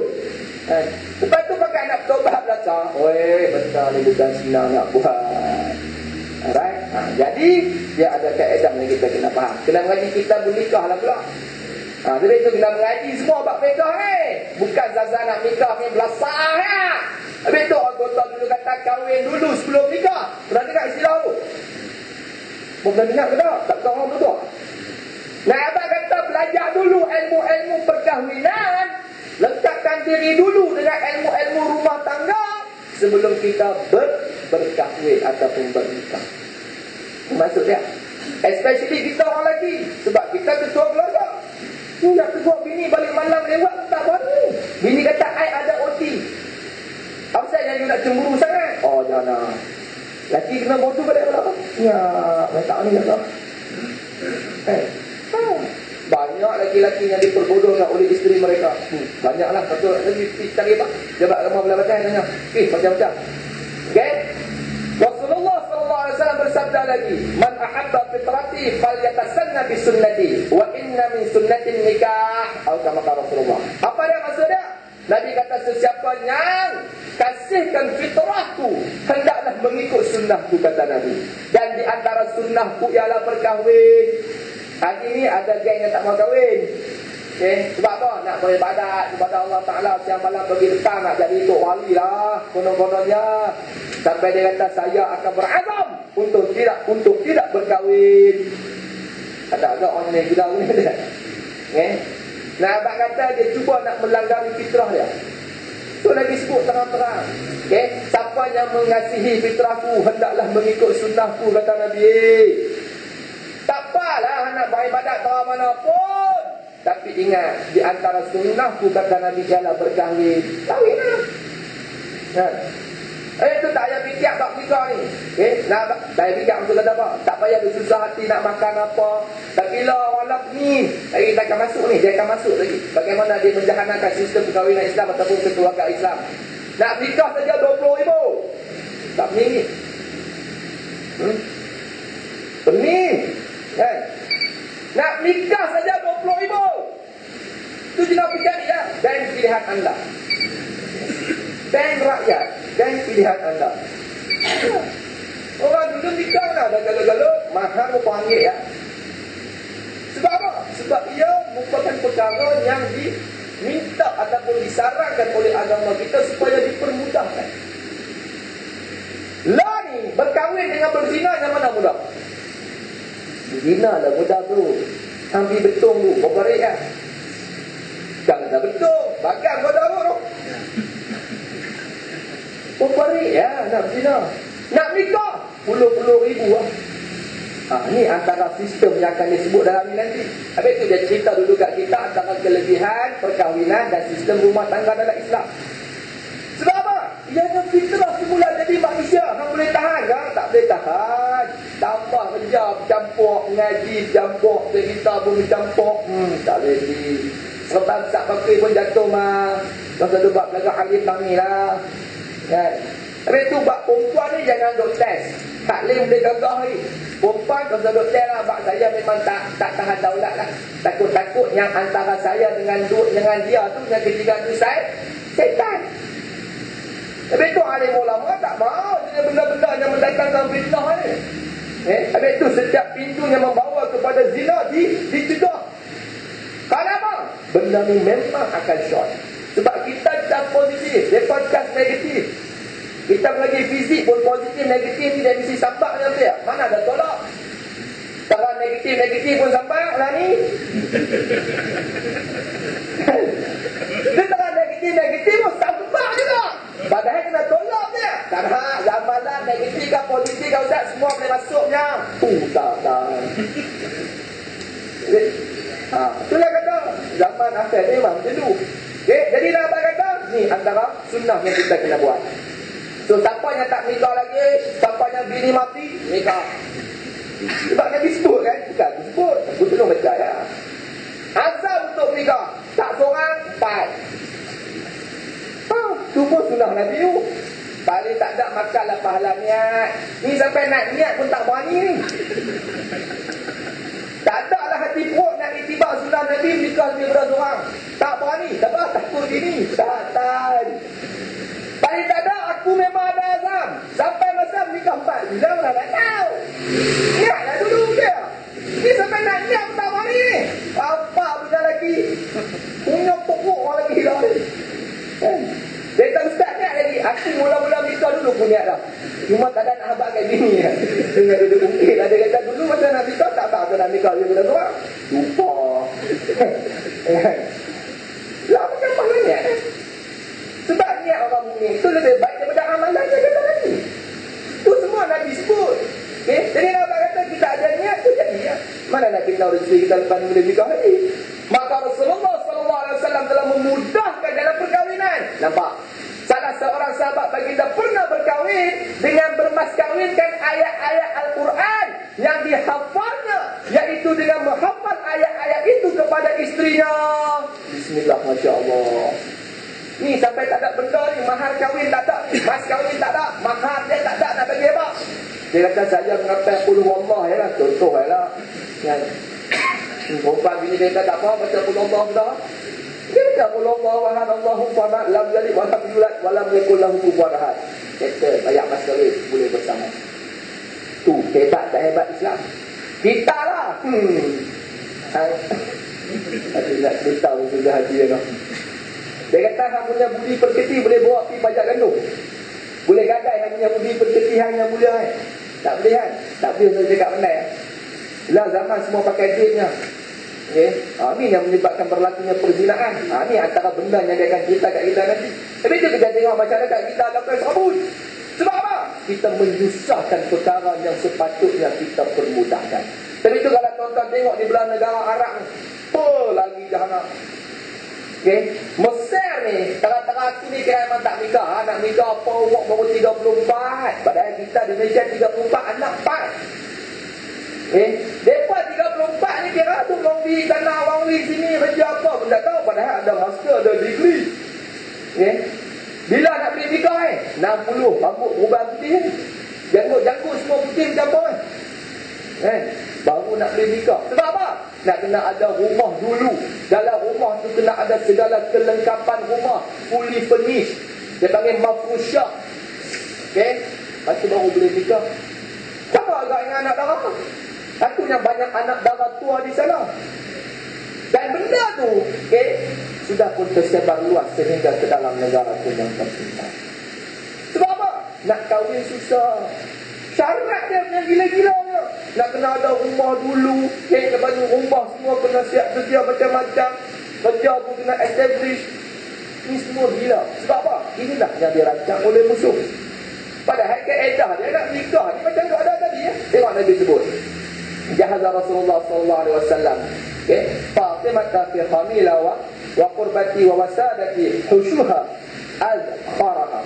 Lepas tu pakai nak tobat belakang. Betul ni bukan senang nak buat. Alright. Jadi dia ada kaedah yang kita kena faham. Kena mengaji kita bernikah lah pula. Jadi itu kena mengaji semua bab nikah ni. Bukan zazan nak nikah ni belasah ya. Habis tu anggota dulu kata kahwin dulu sebelum nikah. Pernah dengar istilah tu? Pernah dengar ke tak? Tak tahu orang tu. Nah, abang kata belajar dulu ilmu-ilmu perkahwinan. Lekatkan diri dulu dengan ilmu-ilmu rumah tangga sebelum kita berkahwin ataupun bernikah. Maksud dia, especially kita orang lelaki, sebab kita ketua keluarga. Ya, ketua bini balik malam lewat tak baru. Bini kata, I ada OT. Apa saya yang nak cemburu sangat? Jangan. Lelaki kena bodoh balik malam. Ya, tak ni kata. Banyak lelaki-lelaki yang diperbodohkan oleh isteri mereka. Banyaklah. Satu lagi cari pak. Jabat ramah belah badan tanya. Macam-macam. Okay. Rasulullah SAW bersabda lagi, Man ahabba fitrati falyatasanna bisunnati wa inna min sunnatin nikah. Atau kata Rasulullah. Apa dia maksud dia? Nabi kata sesiapa yang kasihkan fitrahku, hendaklah mengikut sunnahku, kata Nabi. Dan di antara sunnahku ialah berkahwin. Hari ni ada geng yang tak mau kahwin. Okay. Sebab apa? Nak beribadat kepada Allah Ta'ala. Siang malam pergi petang nak jadi tok wali lah. Konon-kononnya. Sampai dia kata saya akan berazam untuk tidak berkahwin. Ada agak orang ni gila ni dia. Okay. Nah, abang kata dia cuba nak melanggari fitrah dia. Tu lagi sebut terang-terang. Okay. Siapa yang mengasihi fitrahku, hendaklah mengikut sunnahku, kata Nabi. Tak apalah nak beribadat tahu mana pun. Tapi ingat, di antara sunnahku, kata Nabi, ialah berkahwin. Kahwinlah. Itu tak payah fikir bab nikah ni. Tak payah fikir untuk kata apa. Tak payah bersusah hati nak makan apa. Tapi bila orang lap ni, dia akan masuk ni. Dia akan masuk lagi. Bagaimana dia menjahankan sistem perkahwinan Islam ataupun keluarga Islam. Nak nikah saja 20,000. Tak pening. Pening. Nak nikah saja 20,000. Itu jelas pilihan ya. Dan pilihan anda. Dan rakyat. Dan pilihan anda. Orang dulu nikah dah gagal-gagal. Mahal berpanggil ya. Sebab apa? Sebab ia merupakan perkara yang diminta ataupun disarankan oleh agama kita supaya dipermudahkan. Lah ni, berkahwin dengan berzina yang mana mudah? Zina lah mudah tu. Ambil betung tu. Kau barik kan? Jangan dah betung. Bagang kau dah tu. Kau barik ya nak zina. Nak nikah. Puluh-puluh ribu lah. Ni antara sistem yang akan disebut dalam ni nanti. Habis tu dia cerita dulu kat kita antara kelebihan perkahwinan dan sistem rumah tangga dalam Islam. Sebab apa? Ia fitrah semula jadi manusia. Kamu boleh tahan kan? Tak boleh tahan. Tambah kerja, campur ngaji, campur cerita pun campur. Tak boleh di. Sebab tak pakai pun jatuh mah. Masa tu buat belakang alif lang ni lah. Kan? Habis tu buat perempuan ni jangan duk test. Tak boleh boleh gagah ni. Perempuan kalau duk test lah. Sebab saya memang tak tahan daulat lah. Takut-takut yang antara saya dengan dia tu, yang ketiga tu syaitan. Habis tu alim ulama tak mahu dengan benda-benda yang mendatangkan fitnah ni. Habis tu setiap pintu yang membawa kepada zina dicegah. Kenapa? Benda ni memang akan short. Sebab kita dah positif, dia podcast negatif. Kita lagi fizik pun positif, negatif ni dari sisi sampak ni dia. Mana ada tolak? Kalau negatif pun sampak lah ni. Dia tak negatif pun sampak juga. Padahal kena tolak dia. Tak ada zamanan negatif ke positif ke Ustaz, semua boleh masuknya. Tak. Itulah kata zaman akhir ni memang macam tu. Okay, jadi nak apa kata? Ni antara sunnah yang kita kena buat. So siapa yang tak nikah lagi, siapa yang bini mati, nikah. Sebab Nabi sebut kan? Bukan aku sebut, aku tolong baca ya. Azam untuk nikah. Tak seorang, 4. Tu pun sunnah Nabi tu. Paling tak ada makanlah pahala niat. Ni sampai nak niat pun tak berani ni. Tak ada lah hati perut nak itibak sunnah Nabi nikah lebih daripada seorang. Tak berani. Tak apa, takut ini. Tak. Paling tak ada, aku memang ada azam. Sampai masa nikah 4 bulan lah tak tahu. Niatlah dulu dia. Ni sampai nak niat pun tak berani ni. Apa punya lagi? Punya pokok orang lagi hilang ni. Dia kata ustaz niat lagi. Aku mula-mula nikah dulu pun niat dah. Cuma tak ada nak habak kat bini. Dengan duduk mungkin lah. Dia kata dulu masa nak nikah tak tahu nak nikah dia kata seorang. Lupa. Lah macam mana niat? Sebab niat orang mukmin itu lebih baik daripada amalan dia kata tadi. Itu semua Nabi sebut. Okay? Jadi Nabi kata kita ada niat tu jadi ya. Mana nak kita rezeki kita lepas ni boleh nikah lagi. Maka Rasulullah SAW telah memudahkan dalam perkahwinan. Nampak? Salah seorang sahabat baginda pernah berkahwin dengan bermaskahwinkan ayat-ayat Al-Quran yang dihafalnya, iaitu dengan menghafal ayat-ayat itu kepada isterinya. Bismillah, Masya Allah. Ni sampai tak ada benda ni, mahar kahwin tak ada, mas kahwin tak ada, mahar dia tak ada, nak bagi apa? Dia kata saya mengapai qul huwallah ya lah, contoh ya lah. Kan? Perempuan bini dia kata tak apa, baca qul huwallah dah. Dia kata qul huwallahu ahad, Allahu samad, lam yalid wa lam yulad wa lam yakul lahu kufuwan ahad. Kata ayat mas kahwin boleh bersama. Tu hebat tak hebat Islam? Kita lah. Hati nak cerita pun sudah hati dia lah. Dia kata hang punya budi perketi boleh bawa pergi pajak gandum. Boleh gadai hang punya budi perketi hang yang mulia kan? Tak boleh kan? Tak boleh untuk cakap pandai kan? Lah zaman semua pakai duitnya. Okay? Ni yang menyebabkan berlakunya perzinaan. Ni antara benda yang dia akan cerita kat kita nanti. Tapi tu kita tengok masyarakat kita lakukan serabut. Sebab apa? Kita menyusahkan perkara yang sepatutnya kita permudahkan. Tapi tu kalau tuan-tuan tengok di belah negara Arab ni, lagi jahanam. Okay. Mesir ni, tengah-tengah aku ni kira memang tak nikah. Nak nikah apa, umur baru 34. Padahal kita di Malaysia 34, anak 4. Okay. Mereka 34 ni kira tu orang pergi tanah, orang pergi sini kerja apa pun tak tahu. Padahal ada master, ada degree. Okay. Bila nak beli nikah 60, rambut berubah putih. Janggut semua putih macam apa baru nak beli nikah. Sebab apa? Nak kena ada rumah dulu. Dalam rumah tu kena ada segala kelengkapan rumah, fully furnished. Dia panggil mafrusyah. Okay? Lepas tu baru boleh nikah. Sama agak dengan anak dara. Aku yang banyak anak dara tua di sana. Dan benda tu sudah pun tersebar luas sehingga ke dalam negara pun yang tersimpan. Sebab apa? Nak kahwin susah. Syarat dia yang gila-gila dia. Nak kena ada rumah dulu. Lepas tu rumah semua kena siap sedia macam-macam. Kerja pun kena establish. Ini semua gila. Sebab apa? Inilah yang dirancang oleh musuh. Padahal kaedah dia nak nikah ni macam tu ada tadi ya. Tengok Nabi sebut. Jahaza Rasulullah SAW. Fatimah fi khamila wa qurbati wa wasadati hushuha azkharaha.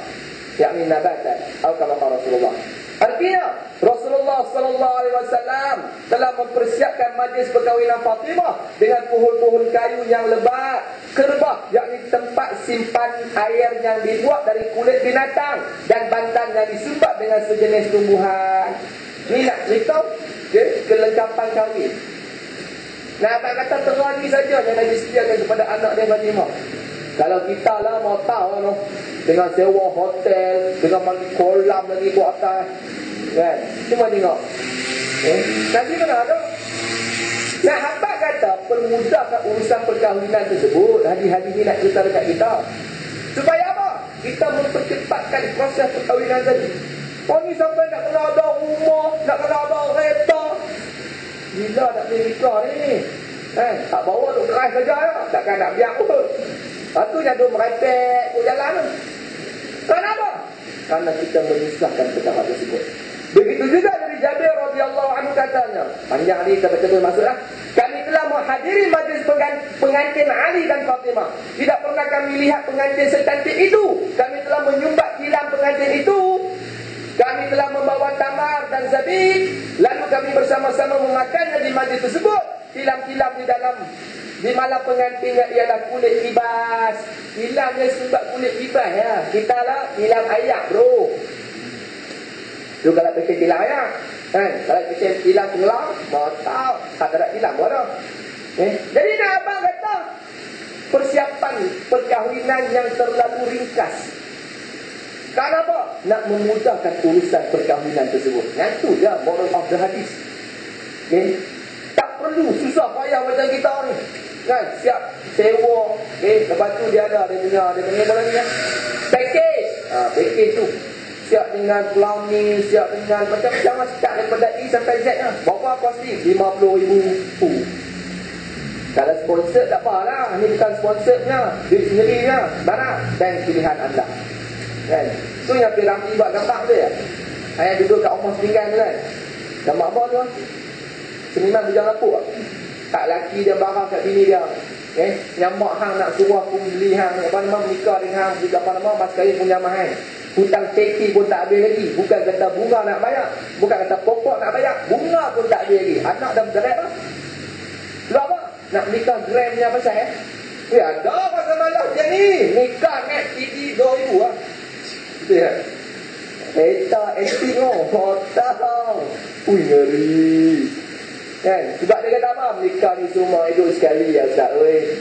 Yani nabatan. Atau kama Rasulullah. Artinya Rasulullah SAW telah mempersiapkan majlis perkahwinan Fatimah dengan pohon-pohon kayu yang lebat, kerbah, yakni tempat simpan air yang dibuat dari kulit binatang, dan bantal yang disumbat dengan sejenis tumbuhan. Ini nak cerita kelengkapan kahwin. Nah, tak kata terani saja yang Nabi sediakan kepada anak dia Fatimah. Kalau kita lah mau tahu no, dengan sewa hotel, dengan mandi kolam lagi buat atas, kan? Cuma tengok. Nanti mana ada? Nah, apa kata permudahkan urusan perkahwinan tersebut. Hadis-hadis ni nak cerita dekat kita. Supaya apa? Kita mempercepatkan proses perkahwinan tadi. Ni sampai nak kena ada rumah, nak kena ada kereta. Bila nak boleh nikah ni? Tak bawa duk keras saja ya. Takkan nak biar pun. Lepas tu dia duk merepek ke jalan tu. Kenapa? Karena kita menyusahkan perkara tersebut. Begitu juga dari Jabir radhiyallahu anhu katanya. Panjang ni kita baca maksudlah. Kami telah menghadiri majlis pengantin Ali dan Fatimah. Tidak pernah kami lihat pengantin secantik itu. Kami telah menyumbat tilam pengantin itu. Kami telah membawa tamar dan zabib. Lalu kami bersama-sama memakannya di majlis tersebut. tilam-tilam di malam pengantinnya ialah kulit kibas. Tilamnya sebab kulit kibas ya. Kita lah tilam ayak bro. Tu kalau bikin tilam ayak. Kalau bikin tilam tulang, mau tahu tak ada tilam bodoh. Jadi nak abang kata persiapan perkahwinan yang terlalu ringkas. Kenapa? Nak memudahkan urusan perkahwinan tersebut. Yang tu dia moral of the hadis. Tak perlu susah payah macam kita ni. Kan? Siap sewa. Lepas tu dia punya apa lagi ya? Package. Package tu. Siap dengan planning, siap dengan macam-macam. Start daripada E sampai Z lah. Berapa pasti? RM50,000. Kalau sponsor tak apa lah. Ini bukan sponsornya. Duit sendirinya. Mana? Dan pilihan anda. Kan? Tu yang Piramli buat gambar tu ya. Yang duduk kat rumah setinggan tu kan. Gambar apa tu? Seniman bujang lapuk. Tak laki dia barang kat bini dia. Yang mak hang nak suruh aku beli hang. Apa nama menikah dengan hang. Apa nama mas kain punya mahal. Hutang teki pun tak habis lagi. Bukan kata bunga nak bayar. Bukan kata pokok nak bayar. Bunga pun tak habis lagi. Anak dah bergerak lah. Lu apa? Nak menikah gramnya pasal ya ada pasal malam macam ni. Nikah net TV 2,000 lah. Ya. Eta tahu. Ui ngeri. Kan? Sebab dia kata apa? Menikah ni semua hidup sekali ya Ustaz.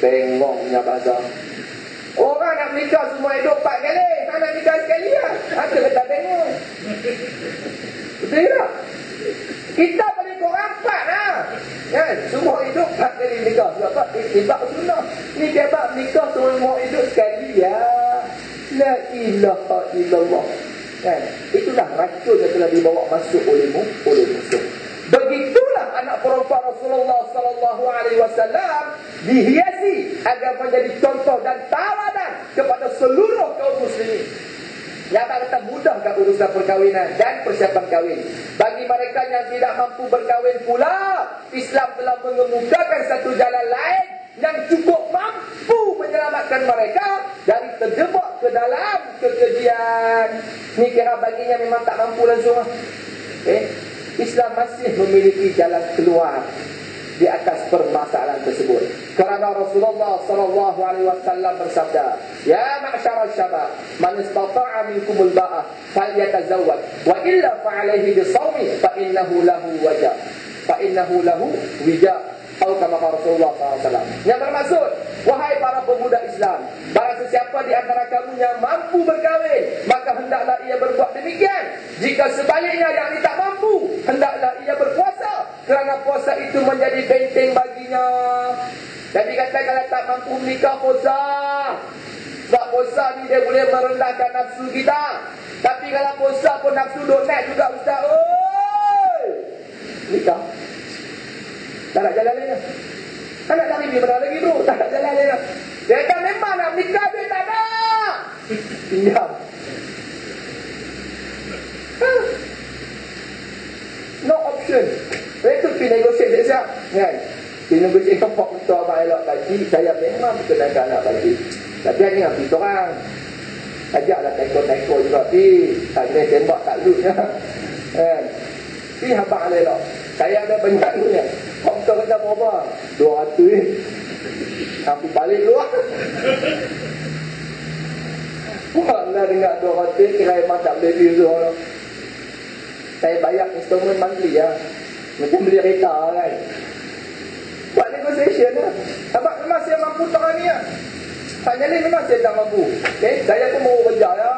Bengong punya bahasa. Orang nak menikah semua hidup 4 kali. Tak nak nikah sekali lah. Ada kata bengong. Betul tak? Kita boleh korang 4 lah. Kan? Semua hidup 4 kali nikah. Sebab apa? Sebab sunnah. Ni dia bab nikah semua hidup sekali ya. La ilaha illallah. Kan? Itulah racun yang telah dibawa masuk oleh musuh. Begitulah anak perempuan Rasulullah sallallahu alaihi wasallam dihiasi agar menjadi contoh dan tauladan kepada seluruh kaum muslimin. Yang kata mudahkan urusan perkahwinan dan persiapan kahwin. Bagi mereka yang tidak mampu berkahwin pula, Islam telah mengemukakan satu jalan lain yang cukup mampu menyelamatkan mereka dari terjebak ke dalam kekejian. Ni kira baginya memang tak mampu langsung. Islam masih memiliki jalan keluar di atas permasalahan tersebut. Kerana Rasulullah sallallahu alaihi wasallam bersabda, "Ya ma'syarasy syabab, man istata'a minkumul ba'ah falyatazawwaj, wa illa fa'alaihi bisawmi fa innahu lahu wajah." Fa innahu lahu wija. Atau kama Rasulullah SAW. Yang bermaksud, wahai para pemuda Islam, barang sesiapa di antara kamu yang mampu berkahwin, maka hendaklah ia berbuat demikian. Jika sebaliknya yang tak mampu, hendaklah ia berpuasa, kerana puasa itu menjadi benteng baginya. Jadi kata kalau tak mampu menikah, puasa. Sebab puasa ni dia boleh merendahkan nafsu kita. Tapi kalau puasa pun nafsu duk naik juga Ustaz. Nikah. Tak nak jalan lain lah. Tak nak cari mana lagi bro. Tak nak jalan lain lah. Dia kata memang nak nikah dia tak nak. Diam. No option. Itu pergi negotiate siap. Kan? Pergi negotiate kepok untuk abang elok tadi. Saya memang berkenalkan anak tadi. Tapi hanya pergi seorang. Ajaklah teko-teko juga. Tak kena tembak tak lootnya. Kan? Pergi abang elok. Saya ada banyak dunia. Kau kata berapa? 200 Aku balik luar. Mana dengar 200 kira memang tak boleh view. Saya bayar installment monthly ya. Macam beli kereta kan. Buat negotiation lah. Sebab memang saya mampu tahun ni lah. Tanya ni memang saya tak mampu. Saya pun baru kerja ya.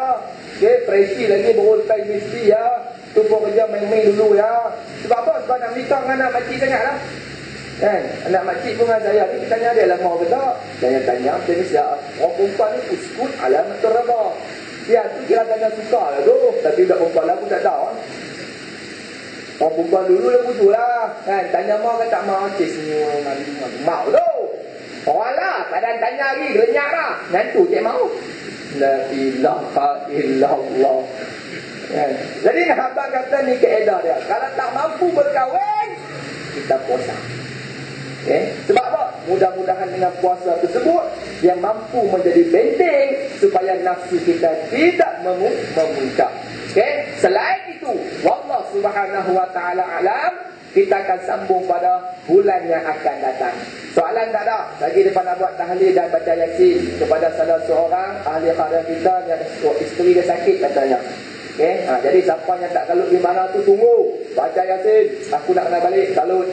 Presi lagi baru lepas universiti ya. Tumpuk kerja main-main dulu ya. Sebab apa? Sebab nak nikah dengan anak makcik sangat lah. Kan? Anak makcik pun dengan saya. Kita tanya dia lah mau ke tak? Saya tanya macam ni siap. Orang perempuan ni uskut alamat terabah. Dia tu kira tanya suka lah tu. Tapi budak perempuan lah pun tak tahu. Orang perempuan dulu lah putus lah. Kan? Tanya mau ke tak mau? Cik senyum. Mau tu. Orang lah. Badan tanya lagi. Renyak lah. Nanti cik mau. La ilaha illallah. Jadi abang kata ni keedah dia. Kalau tak mampu berkahwin, kita puasa. Sebab apa? Mudah-mudahan dengan puasa tersebut yang mampu menjadi benteng supaya nafsu kita tidak memuncak. Selain itu, wallahu subhanahu wa ta'ala alam, kita akan sambung pada bulan yang akan datang. Soalan tak ada. Lagi depan nak buat tahlil dan baca Yasin kepada salah seorang ahli karya kita yang isteri dia sakit katanya. Okay? Jadi siapa yang tak kalut di mana tu tunggu. Baca Yasin. Aku nak kena balik kalut.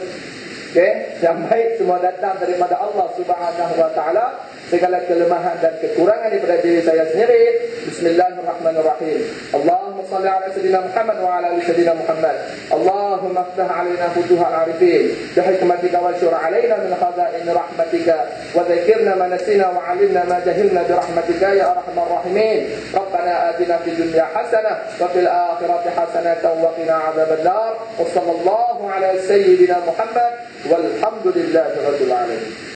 Okay? Yang baik semua datang daripada Allah Subhanahu Wa Taala. Segala kelemahan dan kekurangan daripada diri saya sendiri. Bismillahirrahmanirrahim. Allahumma salli ala sayyidina Muhammad wa ala ali sayyidina Muhammad. Allahumma aftah alaina futuhal arifin. Bihikmatika wa syur alaina min khaza'in rahmatika. Wa dzakirna ma nasina wa alimna ma jahilna birahmatika ya arhamar rahimin. Rabbana atina fid dunya hasanah wa fil akhirati hasanah wa qina adzaban nar. Wa sallallahu ala sayyidina Muhammad walhamdulillahi rabbil alamin.